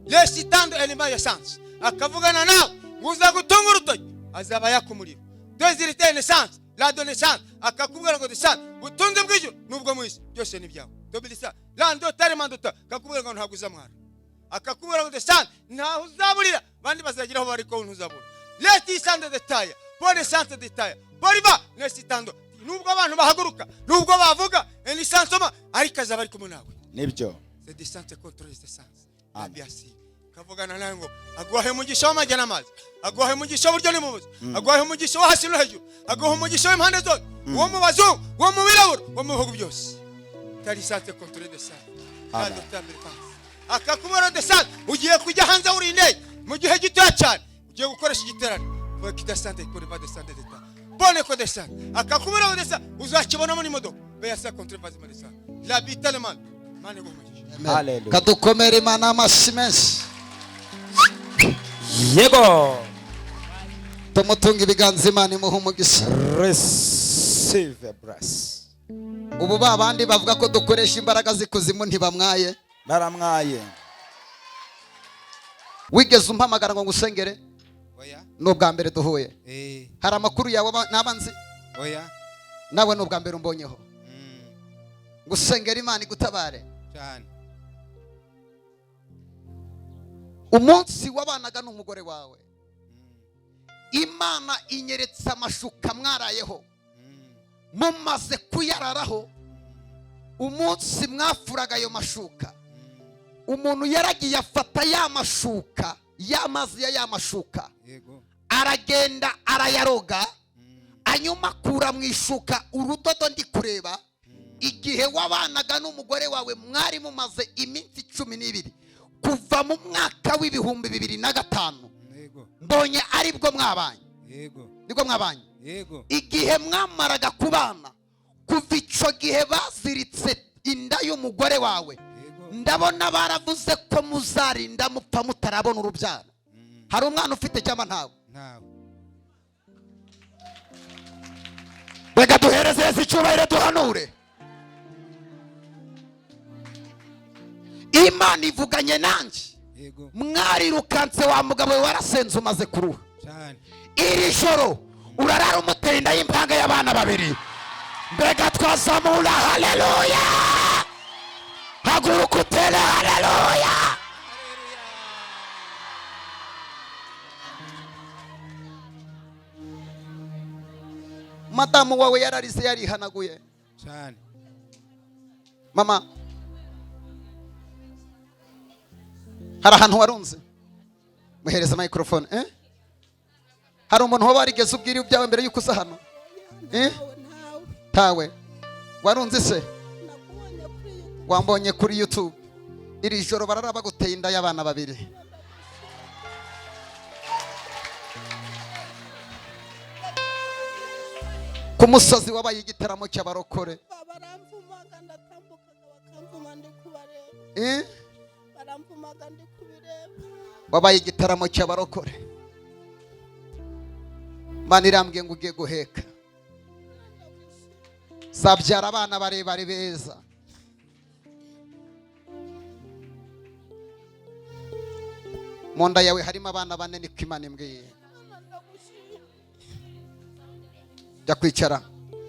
lesitando elima essence akavugana nawe nguza gutunga urutoki azaba yakumurira désirité naissance l'adolescence akakubwira ngo descend butunze bw'ijuru nubwo mwisi byose ni byawe dobilisa lando tarimandota akakubwira ngo ntabwo uzamwara akakubwira ngo descend ntaho uzaburira bandi bazagiraho bari ko ntuzabura lesitando detail pour essence detail bariba lesitando nubwo abantu bahaguruka nubwo bavuga elisansoma ariko azaba ari kumwe nawe nibyo c'est descente contre essence abiasi kavugana nawe ngo agwahe umugisha w'amajyana amazi agwahe umugisha buryo ni mubuze agwahe umugisha wo hasi no hejuru agwahe umugisha w'impande zose wo mu bazungu wo mu birabura wo mu bihugu byose tari sante contre descente akakubura descente ugiye kujya hanze uri indege mu gihe gitoya cyane ugiye gukoresha igiterane pour que descente pour pas descendre d'état bonne ko descente akakubura descente uzakibona muri modoka beyasa contre pas descente l'habitalement mane go haleluya kadukomere Imana amashimesi yego tumutunga ibiganza Imana imuha umugisha receive bless ubu babandi bavuga ko dukoresha imbaraga zikuzimu ntibamwaye baramwaye wigeze umpamagara ngo ngusengere oya n'ubwa mbere duhuye hari amakuru yawe nabanzi oya nawe n'ubwa mbere umbonyeho ngusengera Imana igutabare cyane umunsi wabanaga n'umugore wawe Imana inyeretse amashuka mwarayeho mumaze kuyararaho umunsi mwafuraga ayo mashuka umuntu yaragiye afata ya mashuka y'amazi ya mashuka aragenda arayaroga anyuma kura mu ishuka urudodo ndi kureba igihe wabanaga n'umugore wawe mwari mumaze iminsi 12 kuva mu mwaka w'ibihumbi 2005 mbonye aribwo mwabanye nibwo mwabanye igihe mwamaraga kubana kuva ico gihe baziritse inda y'umugore wawe ndabona baravuze ko muzarinda mupfa mutarabona urubyaro hari umwana ufite cyama ntawe reka duhereze icyubahiro duhanure Imana ivuganye nanjye mwarirukanse wa mugabo we warasenze umaze kuruha iri joro urarara umutera inda y'impanga y'abana babiri mbega twazamura haleluya haguruka utere haleluya madamu wawe yararize yarihanaguye cyane mama hari ahantu warunze muhereza microphone hari umuntu waba warigeze ubwira ibyawe mbere yuko uza hano tawe warunze se wambonye kuri YouTube iri joro barara baguteye inda y'abana babiri ku musozi wabaye igitaramo cy'abarokore baramvumaga ndatambukaga bakamvuma ndi kubareba baramvumaga ndi kubireba wabaye igitaramo cy'abarokore Mana irambwiye ngo ugiye guheka zabyara abana barebare beza mu nda yawe harimo abana bane niko Imana imbwiye jya kwicara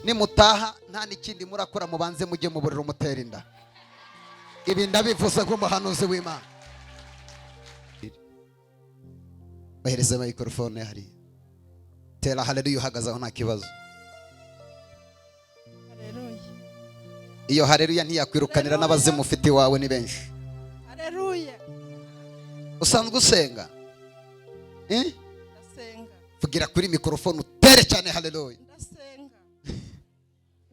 nimutaha nta n'ikindi murakora mubanze mujye mu buriro mutera inda ibi ndabivuze nk'umuhanuzi w'Imana bahereze microphone hari tera haleluya uhagaze aho nta kibazo iyo haleluya ntiyakwirukanira n'abazimu ufite iwawe ni benshi haleluya usanzwe usenga ndasenga vugira kuri microphone utere cyane haleluya ndasenga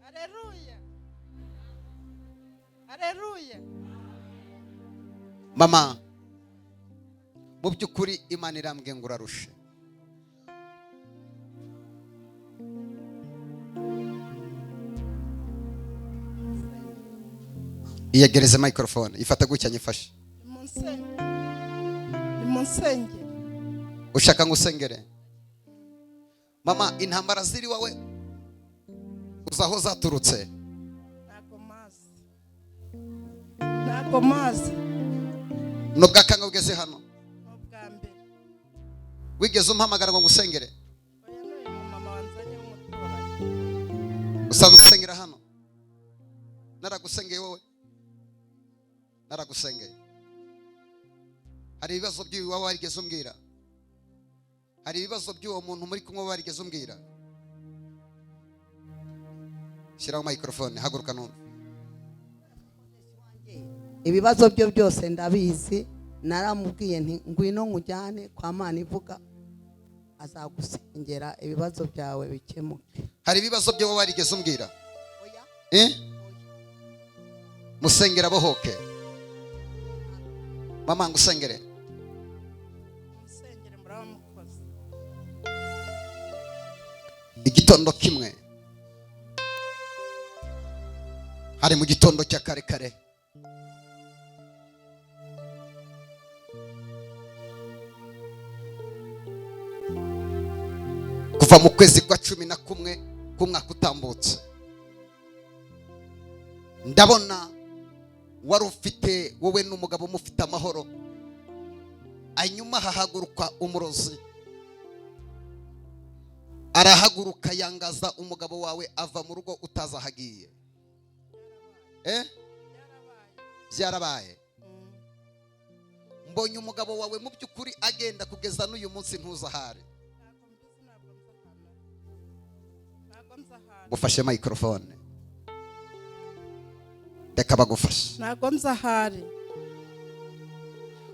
haleluya haleluya mama mu by'ukuri Imana irambwiye ngo urarushe iyegereze microphone ifata gutya nyifashe Musenge ushaka ngusengere mama intambara ziri wawe uzaho zaturutse ntago mazi nubwa kanga ugeze hano ubwa mbere wigeze umpamagara ngo ngusengere oya n'uyu mumama wanzanye w'umuturanyi usanzwe gusengera hano naragusengeye wowe naragusengeye hari ibibazo by'uyu wawe warigeze umbwira hari ibibazo by'uwo muntu muri kumwe warigeze umbwira shyiraho microphone haguruka numva ibibazo byo byose ndabizi naramubwiye nti ngwino nkujyane kwa Mana ivuga azagusengera ibibazo byawe bikemuke hari ibibazo by'uwo warigeze umbwira oya musengera bohoke mama ngusengere musengere muraba mukoze igitondo kimwe hari mu gitondo cya kare kare kuva mu kwezi kwa 11 k'umwaka utambutse ndabona wari ufite wowe n'umugabo mufite amahoro hanyuma hahaguruka umurozi arahaguruka yangaza umugabo wawe ava mu rugo utazahagiye byarabaye mbonye umugabo wawe mu by'ukuri agenda kugeza n'uyu munsi ntuzahare gufashe microphone reka bagufashe ntago nzahari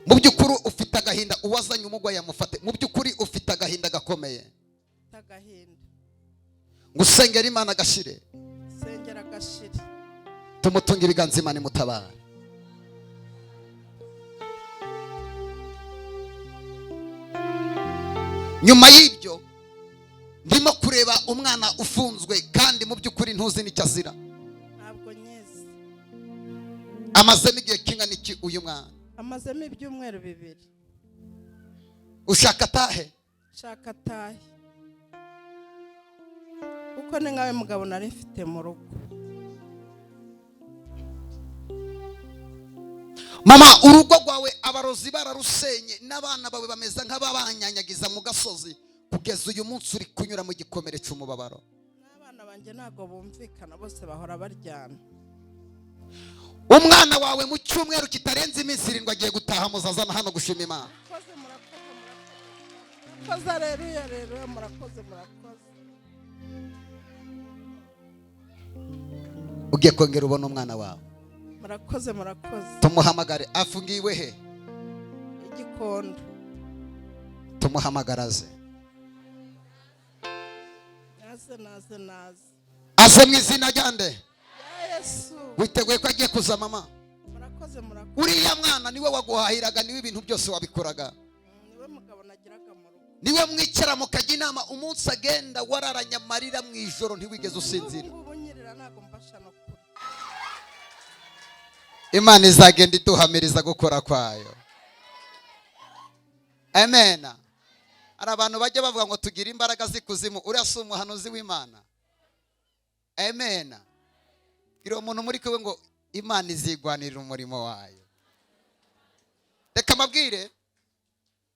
mu by'ukuri ufite agahinda uwazanye umugwayi amufate mu by'ukuri ufite agahinda gakomeye tagahinda ngusengera Imana gashire sengera gashire tumutunga ibiganza Imana imutabara nyuma y'ibyo ndimo kureba umwana ufunzwe kandi mu by'ukuri ntuzi n'icyo azira ntabwo nyizi amazemo igihe kingana iki uyu mwana amazemo ibyumweru 2 ushaka atahe shaka atahe kuko ni nkawe mugabo nari mfite mu rugo mama urugo rwawe abarozi bararusenye n'abana bawe bameze nk'ababanyanyagiza mu gasozi kugeza uyu munsi uri kunyura mu gikomere cy'umubabaro n'abana banjye ntago bumvikana bose bahora baryana umwana wawe mu cyumweru kitarenze iminsi 7 agiye gutaha muzazana hano gushima Imana murakoze rero murakoze ugiye kongera ubona umwana wawe murakoze tumuhamagare afungiwe he igikondo tumuhamagaraze naze aze mu izina ryande ya Yesu witeguye ko agiye kuza mama murakoze uriya mwana niwe waguhahiraga niwe ibintu byose wabikoraga niwe mugabo nagiraga mu rugo niwe mwicara mukajya inama umunsi agenda wararanya amarira mu ijoro ntiwigeze usinzira ubu nyirira ntago mbasha no kuri Imana izagenda iduhamiriza gukora kwayo amen. Hari abantu bajya bavuga ngo tugira imbaraga z'ikuzimu uriya si umuhanuzi w'Imana amen. Iro umuntu muri kwe ngo Imana izigwanirira umurimo wayo. Reka mabwire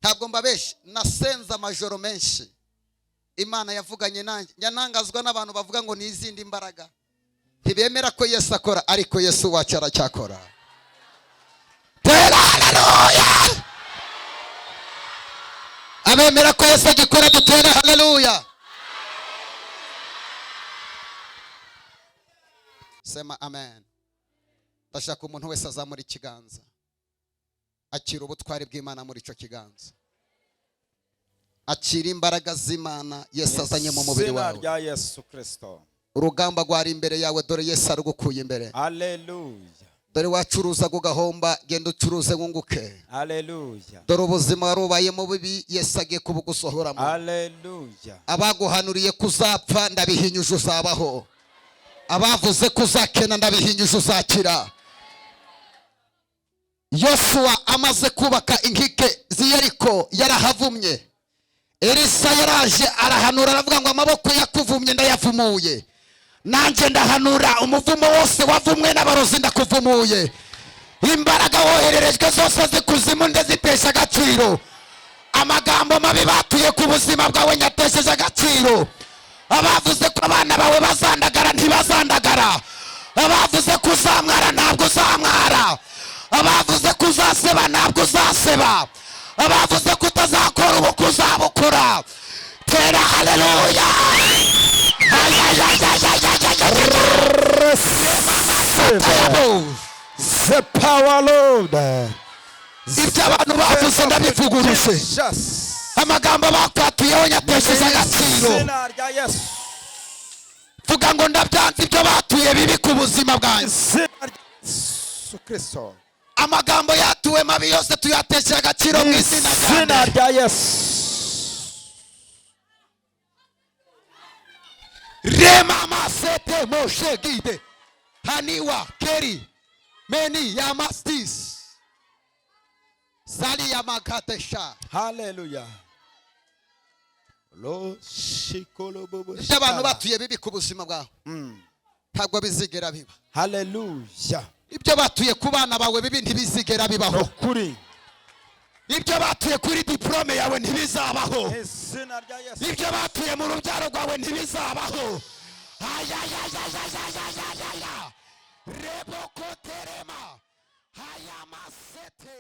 ntabwo mbabeshe nasenza amajoro menshi Imana yavuganye nanjye nyanangazwa n'abantu bavuga ngo n'izindi imbaraga ntibemera ko Yesu akora ariko Yesu wacu aracyakora. Haleluya. Abemera ko Yesu agikora dutere haleluya. Sema amen. Ndashaka umuntu wese azamura ikiganza akira ubutware bw'Imana muri ico kiganza. Akira imbaraga z'Imana Yesu azanye mu mubiri wawe. Izina rya Yesu Kristo. Urugamba rwari imbere yawe dore Yesu arugukuye imbere. Haleluya. Dore wacuruza gugahomba genda ucuruze ngunguke. Haleluya. Dore ubuzima warubaye mu bibi Yesu agiye kubugusohoramo. Haleluya. Abaguhanuriye kuzapfa ndabihinyuje uzabaho. Abavuze kuzakena ndabihinyuje uzakira. Yosuwa amaze kubaka inkike z'Yeriko yarahavumye. Elisa yaraje arahanura aravuga ngo amaboko yakuvumye ndayavumuye. Nanjye ndahanura umuvumo wose wavumwe n'abarozi ndakuvumuye. imbaraga wohererejwe zose zikuzimu ndazitesha agaciro. Amagambo mabi batuye ku buzima bwawe nyatesheje agaciro. Abavuze ko abana bawe bazandagara ntibazandagara. Abavuze ko uzamwara ntabwo uzamwara. Abavuze ko uzaseba ntabwo uzaseba. Abavuze ko utazakora ubukwe uzabukora. Tera haleluya. The power, Lord. Ibyo abantu bavuze ndabivuguruje. Amagambo bakwatuyeho nyatesheje agaciro. Izina rya Yesu. Vuga ngo ndabyanze ibyo batuye bibi ku buzima bwanjye. Izina rya Yesu Kristo. Amagambo yatuwe mabi yose tuyatesheje agaciro mu izina Izina ryanjye. rya Yesu. Rema masete moshe gide. Haniwa keri. Meni ya mastis. Sali ya makatesha. Hallelujah. Lo shikolo bobo. Ibyo abantu batuye bibi ku buzima bwawe ntabwo bizigera biba. Hallelujah. Ibyo batuye ku bana bawe bibi ntibizigera bibaho. Kuri. Ibyo batuye kuri diplome yawe ntibizabaho. Izina rya Yesu. Ibyo batuye mu rubyaro rwawe ntibizabaho. Ayayayayayayaya. Rebo koterema. Haya masete.